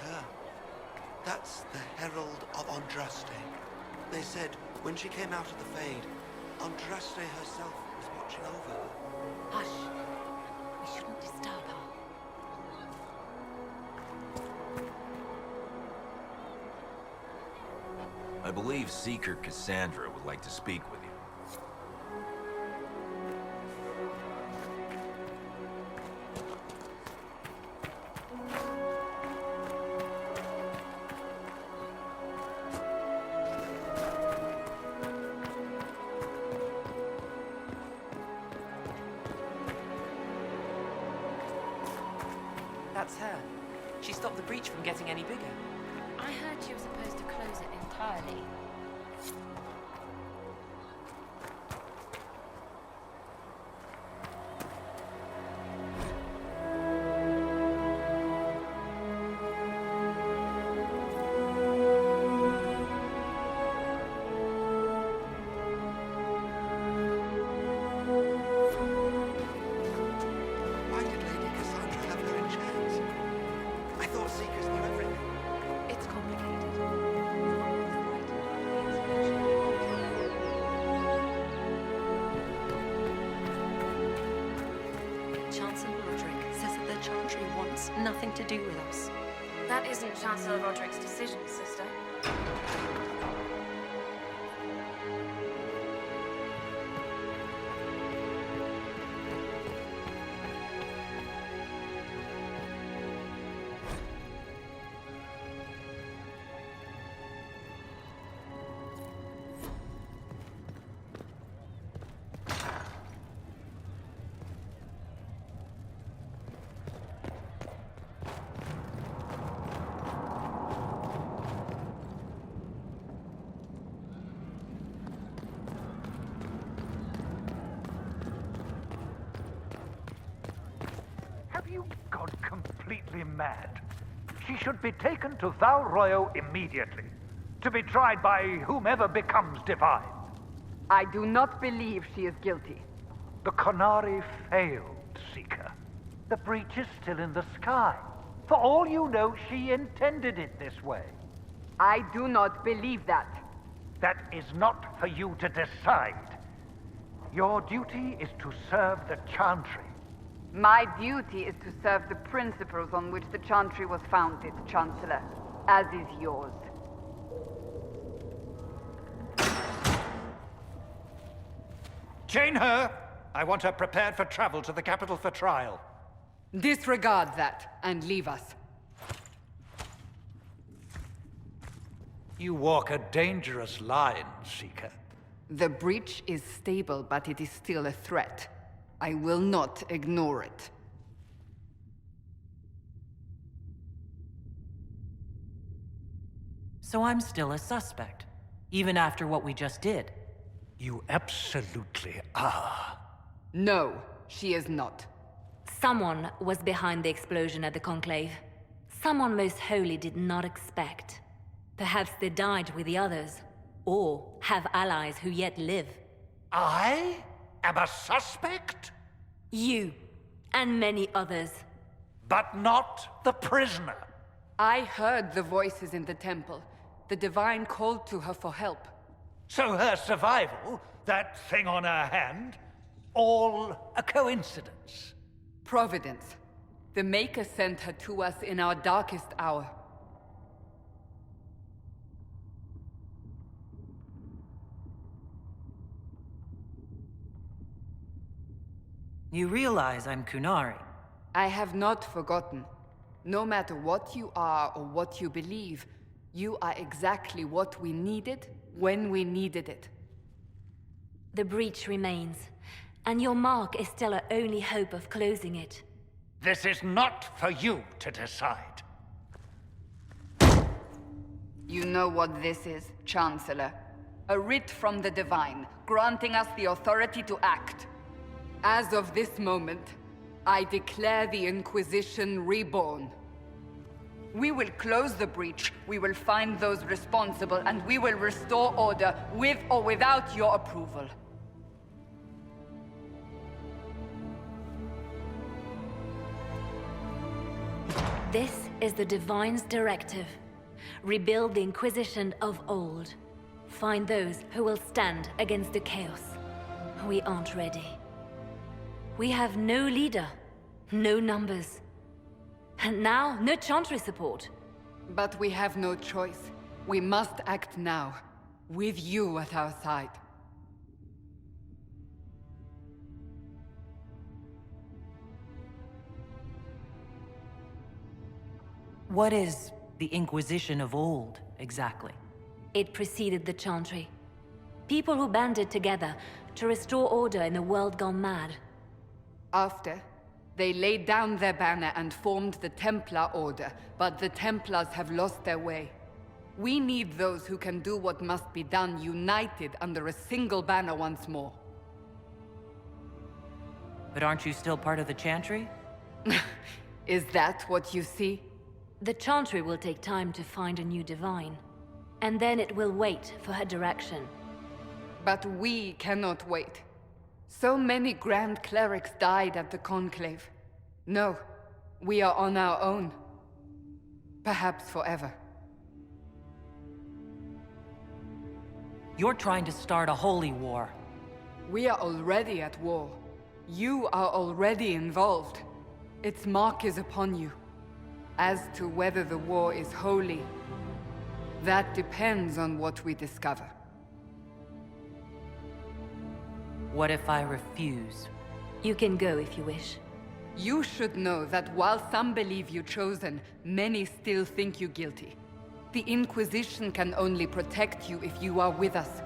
her. That's the Herald of Andraste. They said when she came out of the Fade, Andraste herself was watching over her. Hush. We shouldn't disturb her. I believe Seeker Cassandra would like to speak with you. That's her. She stopped the breach from getting any bigger. I heard she was supposed to close it entirely. Why did Lady Cassandra have her in chains? I thought Seekers knew everything. It's complicated. Chancellor Roderick says that the Chantry wants nothing to do with us. That isn't Chancellor Roderick's decision, sister. Have you gone completely mad? She should be taken to Val Royo immediately, to be tried by whomever becomes divine. I do not believe she is guilty. The Qunari failed, Seeker. The breach is still in the sky. For all you know, she intended it this way. I do not believe that. That is not for you to decide. Your duty is to serve the Chantry. My duty is to serve the principles on which the Chantry was founded, Chancellor, as is yours. Chain her! I want her prepared for travel to the capital for trial. Disregard that and leave us. You walk a dangerous line, Seeker. The breach is stable, but it is still a threat. I will not ignore it. So I'm still a suspect, even after what we just did. You absolutely are. No, she is not. Someone was behind the explosion at the Conclave. Someone Most Holy did not expect. Perhaps they died with the others, or have allies who yet live. I am a suspect? You, and many others. But not the prisoner. I heard the voices in the temple. The Divine called to her for help. So her survival, that thing on her hand, all a coincidence. Providence. The Maker sent her to us in our darkest hour. You realize I'm Qunari. I have not forgotten. No matter what you are or what you believe, you are exactly what we needed when we needed it. The breach remains, and your mark is still our only hope of closing it. This is not for you to decide. You know what this is, Chancellor? A writ from the Divine, granting us the authority to act. As of this moment, I declare the Inquisition reborn. We will close the breach, we will find those responsible, and we will restore order with or without your approval. This is the Divine's directive. Rebuild the Inquisition of old. Find those who will stand against the chaos. We aren't ready. We have no leader, no numbers. And now, no Chantry support. But we have no choice. We must act now, with you at our side. What is the Inquisition of old, exactly? It preceded the Chantry. People who banded together to restore order in a world gone mad. After, they laid down their banner and formed the Templar Order, but the Templars have lost their way. We need those who can do what must be done, united under a single banner once more. But aren't you still part of the Chantry? Is that what you see? The Chantry will take time to find a new Divine. And then it will wait for her direction. But we cannot wait. So many Grand Clerics died at the Conclave. No, we are on our own. Perhaps forever. You're trying to start a holy war. We are already at war. You are already involved. Its mark is upon you. As to whether the war is holy, that depends on what we discover. What if I refuse? You can go if you wish. You should know that while some believe you chosen, many still think you guilty. The Inquisition can only protect you if you are with us.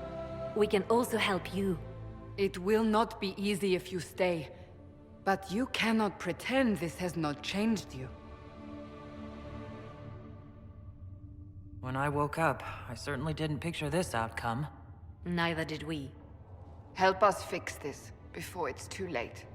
We can also help you. It will not be easy if you stay, but you cannot pretend this has not changed you. When I woke up, I certainly didn't picture this outcome. Neither did we. Help us fix this before it's too late.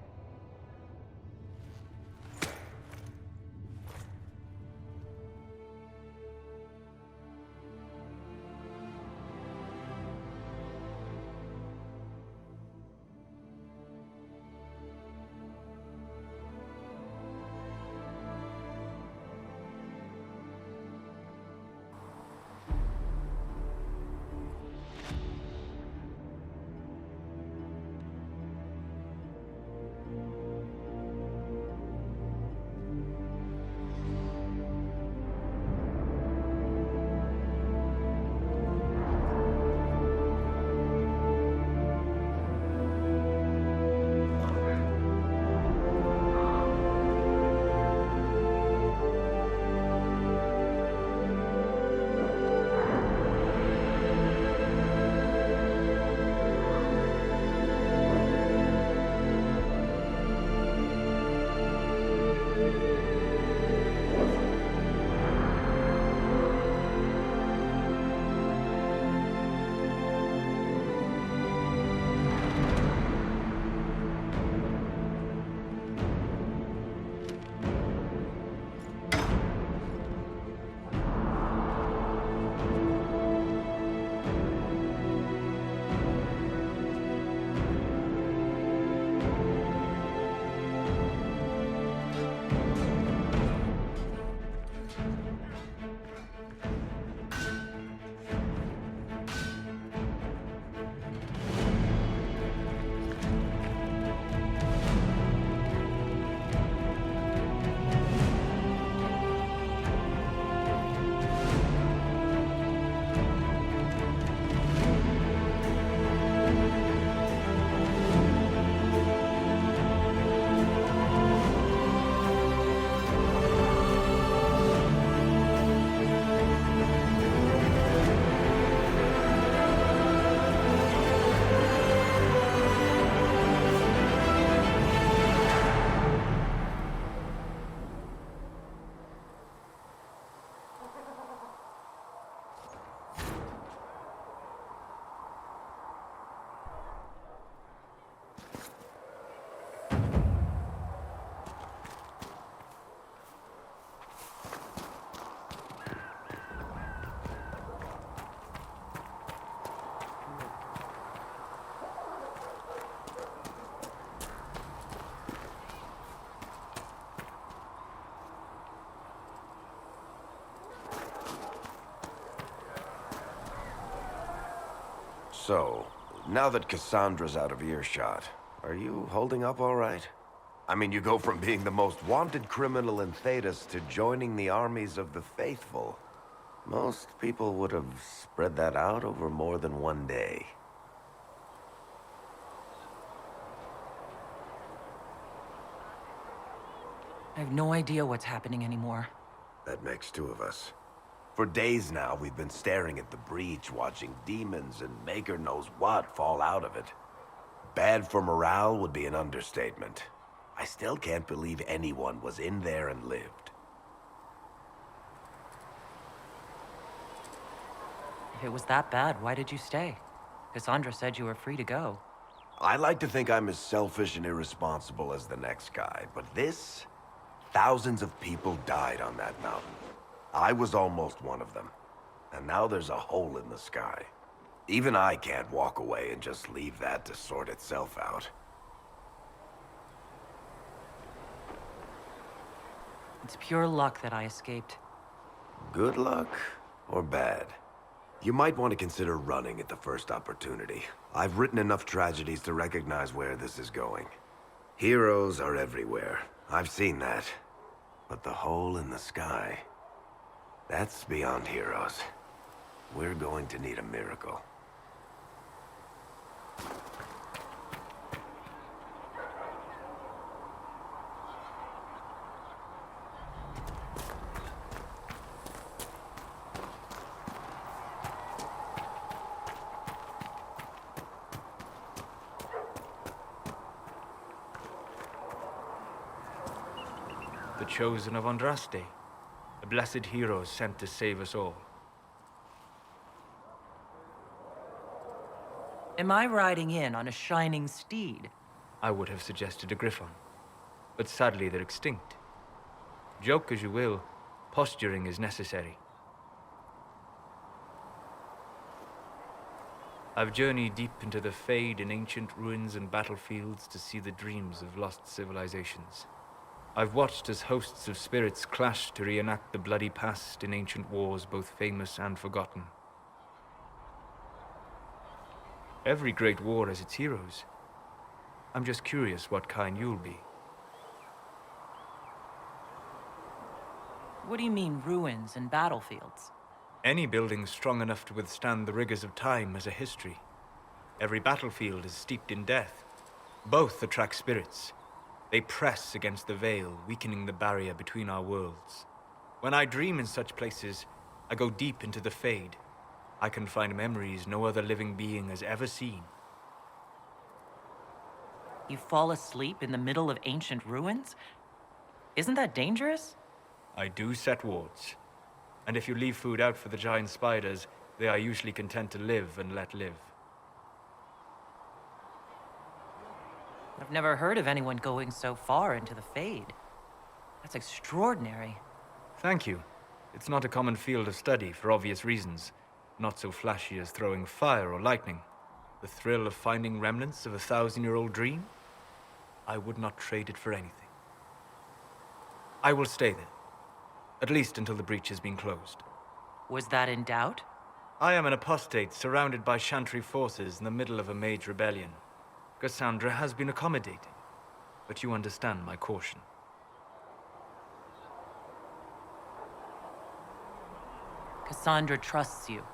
So, now that Cassandra's out of earshot, are you holding up all right? I mean, you go from being the most wanted criminal in Thedas to joining the armies of the faithful. Most people would have spread that out over more than one day. I have no idea what's happening anymore. That makes two of us. For days now, we've been staring at the breach, watching demons and maker knows what fall out of it. Bad for morale would be an understatement. I still can't believe anyone was in there and lived. If it was that bad, why did you stay? Cassandra said you were free to go. I like to think I'm as selfish and irresponsible as the next guy, but this... Thousands of people died on that mountain. I was almost one of them. And now there's a hole in the sky. Even I can't walk away and just leave that to sort itself out. It's pure luck that I escaped. Good luck or bad? You might want to consider running at the first opportunity. I've written enough tragedies to recognize where this is going. Heroes are everywhere. I've seen that. But the hole in the sky... that's beyond heroes. We're going to need a miracle. The chosen of Andraste, a blessed hero sent to save us all. Am I riding in on a shining steed? I would have suggested a griffon, but sadly they're extinct. Joke as you will, posturing is necessary. I've journeyed deep into the Fade in ancient ruins and battlefields to see the dreams of lost civilizations. I've watched as hosts of spirits clash to reenact the bloody past in ancient wars, both famous and forgotten. Every great war has its heroes. I'm just curious what kind you'll be. What do you mean, ruins and battlefields? Any building strong enough to withstand the rigors of time has a history. Every battlefield is steeped in death. Both attract spirits. They press against the veil, weakening the barrier between our worlds. When I dream in such places, I go deep into the Fade. I can find memories no other living being has ever seen. You fall asleep in the middle of ancient ruins? Isn't that dangerous? I do set wards. And if you leave food out for the giant spiders, they are usually content to live and let live. I've never heard of anyone going so far into the Fade. That's extraordinary. Thank you. It's not a common field of study for obvious reasons. Not so flashy as throwing fire or lightning. The thrill of finding remnants of a 1,000-year-old dream? I would not trade it for anything. I will stay there. At least until the breach has been closed. Was that in doubt? I am an apostate surrounded by Chantry forces in the middle of a mage rebellion. Cassandra has been accommodating, but you understand my caution. Cassandra trusts you.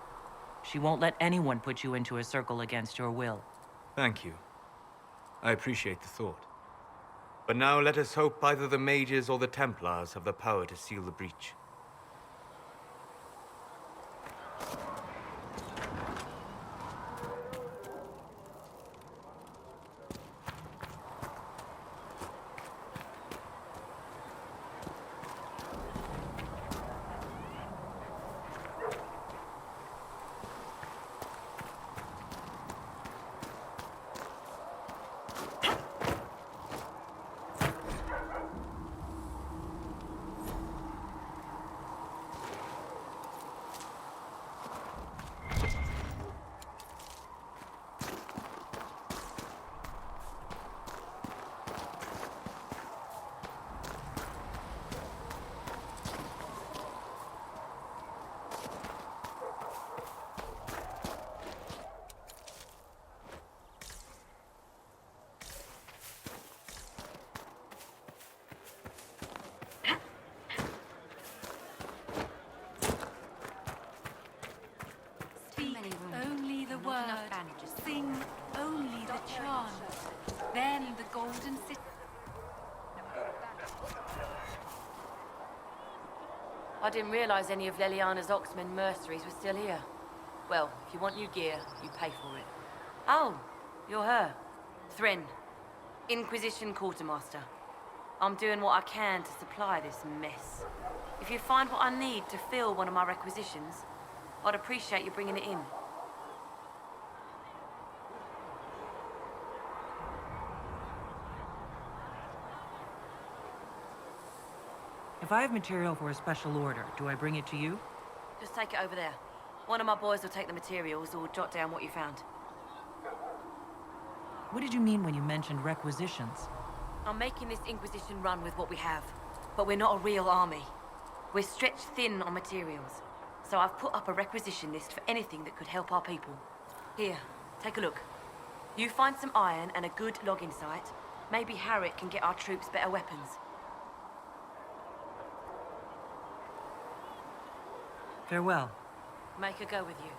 She won't let anyone put you into a circle against your will. Thank you. I appreciate the thought. But now let us hope either the mages or the Templars have the power to seal the breach. only the word. Sing only the charm. Then the golden city. I didn't realize any of Leliana's Oxmen mercenaries were still here. Well, if you want new gear, you pay for it. Oh, you're her. Thrin, Inquisition Quartermaster. I'm doing what I can to supply this mess. If you find what I need to fill one of my requisitions, I'd appreciate you bringing it in. If I have material for a special order, do I bring it to you? Just take it over there. One of my boys will take the materials or jot down what you found. What did you mean when you mentioned requisitions? I'm making this Inquisition run with what we have, but we're not a real army. We're stretched thin on materials, so I've put up a requisition list for anything that could help our people. Here, take a look. You find some iron and a good logging site, maybe Harrick can get our troops better weapons. Farewell. Make her go with you.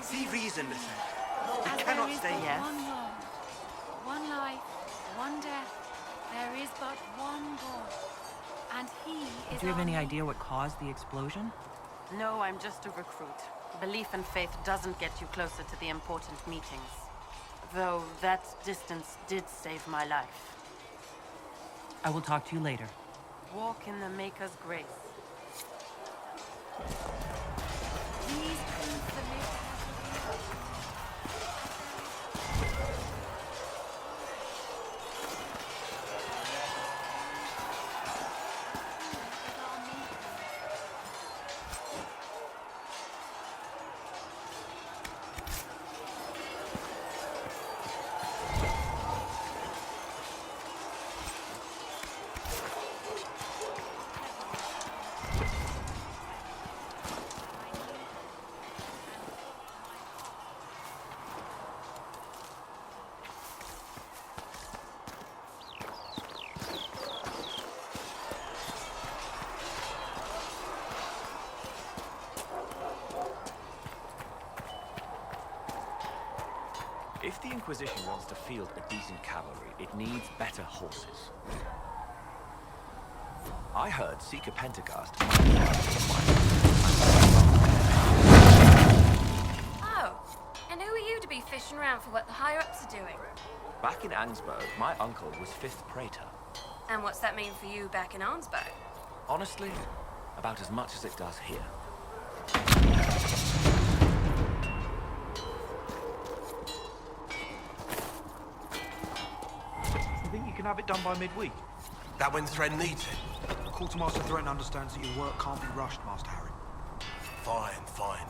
See reason, listen. We As cannot there is stay but here. one world, one life, one death. There is but one God, and He is. Do you have our any Lord. idea what caused the explosion? No, I'm just a recruit. Belief and faith doesn't get you closer to the important meetings. Though that distance did save my life. I will talk to you later. Walk in the Maker's grace. These prove the Maker has If the Inquisition wants to field a decent cavalry, it needs better horses. I heard Seeker Pentagast. Oh, and who are you to be fishing around for what the higher-ups are doing? Back in Angsburg, my uncle was 5th Praetor. And what's that mean for you back in Arnsberg? Honestly, about as much as it does here. You think you can have it done by midweek? That when Thren needs it. Quartermaster Thren understands that your work can't be rushed, Master Harry. Fine, fine.